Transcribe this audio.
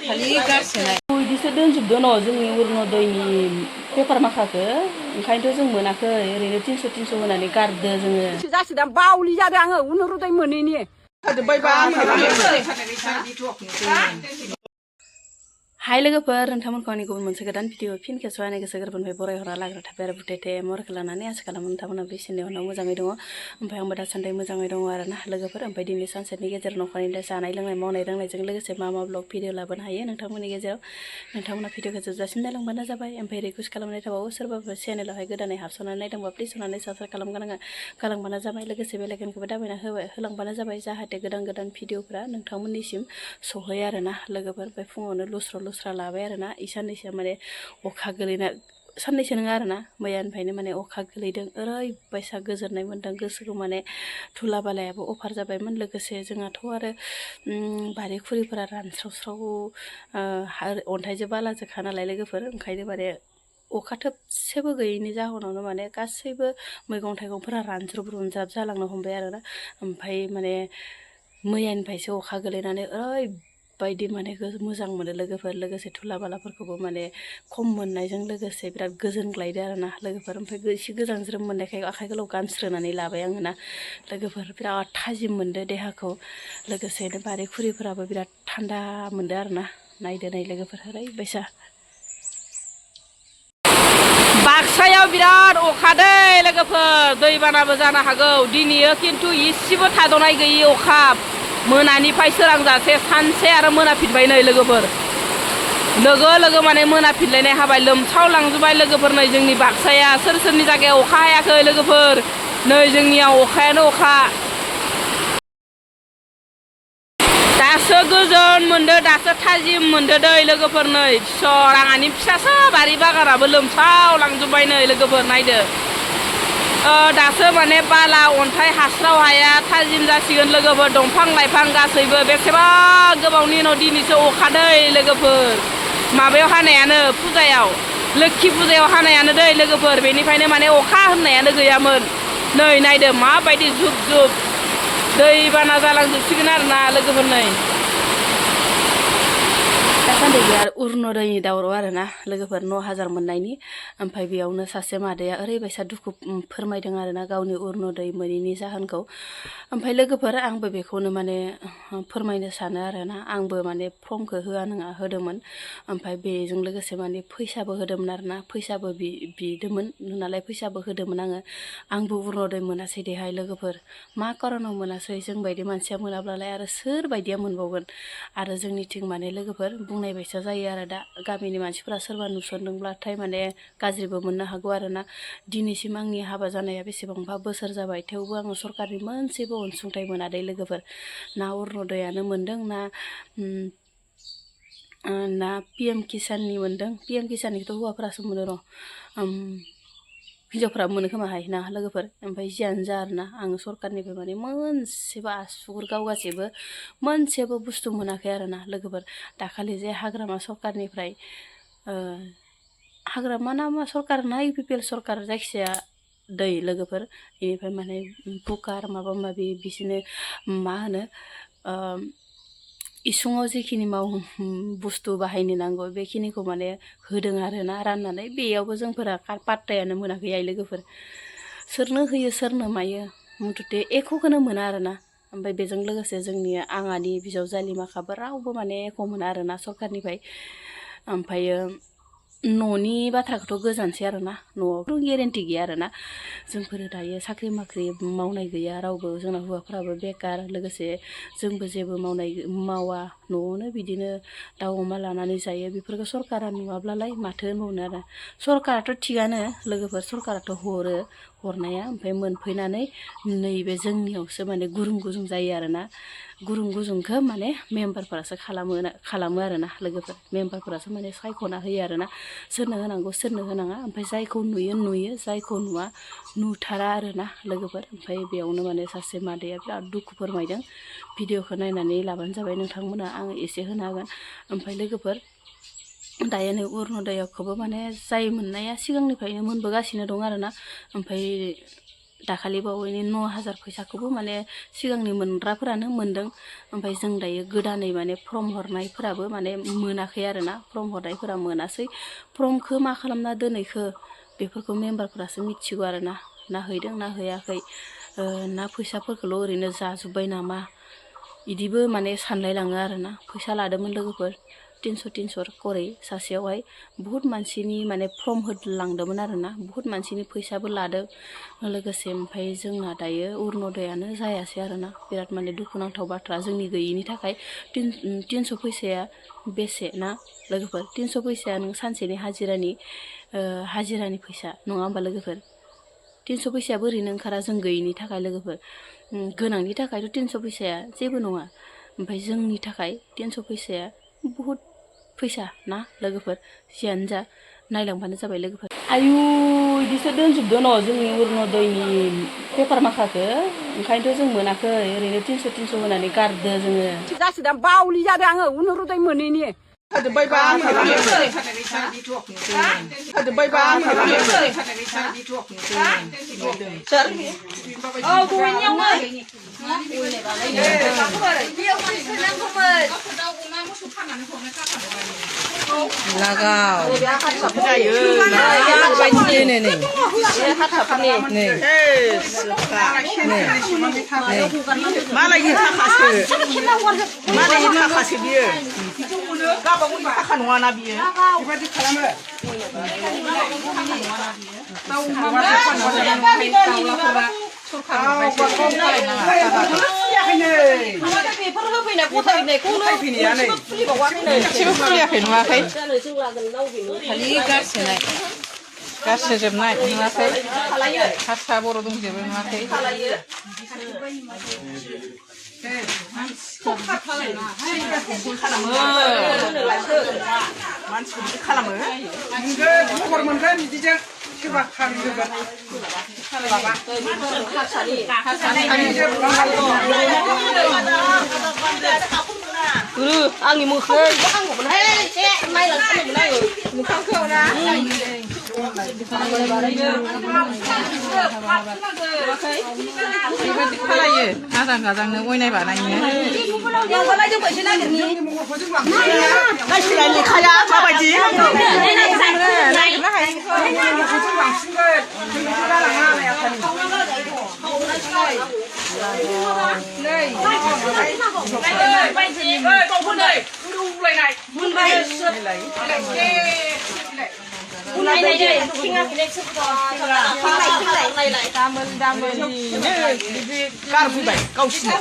खालि गारसोनाय बिदिसो दोनजोबदों न' जोंनि अरुणदयनि पेपार माखाखौ ओंखायनोथ' जों मोनाखै ओरैनो 300 होनानै गारदो जोङो जासिदा बावलि जादों आङो अरुणदय मोनैनि हाय लोगोफोर नोंथांमोनखौ आंनि गुबुन मोनसे गोदान भिडिअ फिन खेबसे आंनि गोसो गोरबोनिफ्राय बरायहरना लाग्रा थाबाय आरो बुथेथे महरखौ लानानै आसा खालामो नोंथांमोना बे सिनेमाव मोजाङै दङ ओमफ्राय आंबो दासान्दि मोजाङै दङ आरोना लोगोफोर ओमफ्राय दिनै सानसेनि गेजेराव न'खरनि जानाय लोंनाय मावनाय दांनायजों लोगोसे मा ब्लग भिडिअ लाबोनो हायो नोंथांमोननि गेजेराव नोंथांमोना भिडिअखौ जोबजासिम नायलांबानो जाबाय ओमफ्राय रिकुवेस्ट खालामनाय थाबावो सोरबाफोर चेनेलावहाय गोदानै हाबस'नानै नायदोंबा प्लिज अननानै साबस्क्राइब खालामबानो जाबाय लोगोसे बेल आइकनखौबो दाबायना होलांबानो जाबाय जाहाथे गोदान भिडिअफोरा नोंथांमोननिसिम सहैयो आरोना लोगोफोर ओमफ्राय फुङावनो लुस्रा लाबाय आरोना साननैसो माने अखा गोलैना साननैसो नङा आरोना मैयानिफ्रायनो माने अखा गोलैदों ओरैबायसा गोजोननाय मोन्दों गोसोखौ माने धुला बालायाबो अफार जाबायमोन लोगोसे जोंहाथ' आरो बारि खुरिफोरा रानस्रावस्राव अन्थाइजों बालाजोखा नालाय लोगोफोर ओंखायनो माने अखा थोबसेबो गैयैनि जाहोनावनो माने गासैबो मैगं थाइगंफोरा रानज्रब जालांनो हमबाय आरोना ओमफ्राय माने मैयानिफ्रायसो अखा गोलैनानै बायदि माने मोजां मोनो लोगोफोर लोगोसे धुला बालाफोरखौबो माने खम मोननायजों लोगोसे बिराद गोजोनग्लायदो आरोना लोगोफोर ओमफ्राय एसे गोजान ज्रोम मोननायखाय आखाइ गोलाव गानस्रोनानै लाबाय आङो ना लोगोफोर बिराद थाजिम मोनदो देहाखौ लोगोसेनो बारि खुरिफोराबो बिराद थान्दा मोनदो आरोना नायदो नाय लोगोफोर ओरैबायसा बाक्सायाव बिराद अखा दै लोगोफोर दैबानाबो जानो हागौ दिनैयो खिन्थु इसेबो थाद'नाय गैयि अखा मोनानिफ्राय सोरांजासे सानसे आरो मोनाफिनबाय नै लोगोफोर लोगो माने मोनाफिनलायनाय हाबाय लोमसावलांजोबबाय लोगोफोर नै जोंनि बाक्साया सोरनि जायगायाव अखा हायाखै लोगोफोर नै जोंनियाव अखायानो अखा दासो गोजोन मोनदो दासो थाजिम मोनदो दै लोगोफोर नै आंहानि फिसासो बारि बागानाबो लोमसावलांजोबबाय नै लोगोफोर नायदो दासो माने बाला अन्थाइ हास्राव हाया थाजिम जासिगोन लोगोफोर दंफां लाइफां गासैबो बेसेबा गोबावनि उनाव दिनैसो अखा दै लोगोफोर माबायाव हानायानो फुजायाव लोक्षि फुजायाव हानायानो दै लोगोफोर बेनिफ्रायनो माने अखा होननायानो गैयामोन नै नायदो माबायदि जुब दैबाना जालांजोबसिगोन आरोना लोगोफोर नै दासान्दि आरो अरुणदयनि दावराव आरोना लोगोफोर 9000 मोननायनि ओमफ्राय बेयावनो सासे मादैया ओरैबायसा दुखु फोरमायदों आरोना गावनि अरुणदय मोनैनि जाहोनखौ ओमफ्राय लोगोफोर आंबो बेखौनो माने फोरमायनो सानो आरोना आंबो माने फर्मखौ होदोंमोन ओमफ्राय बेजों लोगोसे माने फैसाबो होदोंमोन आरोना फैसाबो बिदोंमोन नालाय फैसाबो होदोंमोन आंबो अरुणदय मोनासै देहाय लोगोफोर मा कारनाव मोनासै जोंबायदि मानसिया मोनाब्लालाय आरो सोर बायदिया मोनबावगोन आरो जोंनिथिं माने लोगोफोर बुंनाय बायसा जायो आरो दा गामिनि मानसिफोरा सोरबा नुसनदोंब्लाथाय माने गाज्रिबो मोननो हागौ आरोना दिनैसिम आंनि हाबा जानाया बेसेबांबा बोसोर जाबाय थेवबो आङो सरकारनि मोनसेबो अनसुंथाइ मोनादै लोगोफोर ना अरुणदयानो मोनदों ना PM किसाननि मोनदों PM किसाननिखौथ' हौवाफोरासो मोनो र' हिन्जावफ्रा मोनो खोमाहाय ना लोगोफोर ओमफ्राय जियानो जा आरोना आङो सरकारनिफ्राय माने मोनसेबो आसुगुर गावगासेबो मोनसेबो बुस्थु मोनाखै आरोना लोगोफोर दाखालि जे हाग्रामा सरकारनिफ्राय हाग्रामा ना मा सरकार ना UPPL सरकार जायखिजाया दै लोगोफोर बेनिफ्राय माने बुकार माबा माबि बिसोरनो मा होनो इसुङाव जिखिनि बुस्थु बाहायनो नांगौ बेखिनिखौ माने होदों आरोना राननानै बेयावबो जोंफोरा पात्तायानो मोनाखै आइ लोगोफोर सोरनो होयो सोरनो मायो मुथुथे एक'खौनो मोना आरोना ओमफ्राय बेजों लोगोसे जोंनि आंहानि बिजावजालि माखाबो रावबो माने एख' मोना आरोना सरकारनिफ्राय ओमफ्रायो न'नि बाथ्राखौथ' गोजानसै आरोना न'आवथ' गेरेन्टि गैया आरोना जोंफोरो दायो साख्रि माख्रि मावनाय गैया रावबो जोंना हौवाफ्राबो बेकार लोगोसे जोंबो जेबो मावा न'आवनो बिदिनो दाउ अमा लानानै जायो बेफोरखौ सरकारा नुवाब्लालाय माथो होनबावनो आरो सरकाराथ' थिगानो लोगोफोर सरकाराथ' हरनाया ओमफ्राय मोनफैनानै नैबे जोंनियावसो माने गुरुं गुजुं जायो आरोना गुरुं गुजुंखौ माने मेम्बारफोरासो खालामो आरोना लोगोफोर मेम्बारफोरासो माने सायख'ना होयो आरोना सोरनो होनांगौ सोरनो होनाङा ओमफ्राय जायखौ नुयो जायखौ नुवा नुथारा आरोना लोगोफोर ओमफ्राय बेयावनो माने सासे मादैया बिराद दुखु फोरमायदों भिडिअखौ नायनानै लाबानो जाबाय नोंथांमोना आङो एसे होनो हागोन ओमफ्राय लोगोफोर दायो नै अरुणदयखौबो माने जाय मोननाया सिगांनिफ्रायनो मोनबोगासिनो दं आरोना ओमफ्राय दाखालि बावैनि 9,000 फैसाखौबो माने सिगांनि मोनग्राफोरानो मोनदों ओमफ्राय जों दायो गोदानै माने फर्म हरनायफोराबो माने मोनाखै आरोना फर्म हरनायफोरा मोनासै फर्मखौ मा खालामना दोनैखो बेफोरखौ मेम्बारफोरासो मिथिगौ आरोना ना हैदों ना हैयाखै ना फैसाफोरखौल' ओरैनो जाजोब्बाय नामा इदिबो माने सानलायलाङो आरोना फैसा लादोंमोन लोगोफोर 300 करै सासेयावहाय बहुत मानसिनि माने फर्म होलांदोंमोन आरोना बहुत मानसिनि फैसाबो लादों लोगोसे ओमफ्राय जोंना दायो अरुणदयानो जायासै आरोना बिराद माने दुखुनांथाव बाथ्रा जोंनि गैयिनि थाखाय 300 फैसाया बेसे ना लोगोफोर 300 फैसाया नों सानसेनि हाजिरानि फैसा नङा होमबा लोगोफोर 300 फैसायाबो ओरैनो ओंखारा जों गैयिनि थाखाय लोगोफोर गोनांनि थाखायथ' 300 फैसाया जेबो नङा ओमफ्राय जोंनि थाखाय 300 फैसाया बहुत फैसा ना लोगोफोर जियानो जा नायलांबानो जाबाय लोगोफोर आयु इदिसो दोनजोबदो न' जोंनि अरुणदयनि पेपार माखाखौ ओंखायनोथ' जों मोनाखै ओरैनो 300 होनानै गारदो जोङो गासिदा बावलि जादों आङो अरुणदय मोनैनि होजोब्बायबा लागाव जायो बायदि नै हाथाफोरनि नै मालायनि थाखासो बियो गाबागावनि थाखा नङाना बियो बेबायदि खालामो गारसोजोबनाय नुवाखै हारसा बर' दंजोबो नुवाखै मानसिफोर खालामो खबर मोनगोन बिदिजों सोरबा खालामगोन आंनि मोखै बेबायदि खालायो आजां गाजांनो अयनाय बानायनो लेखाया माबायदि गारबोबाय गावसिनो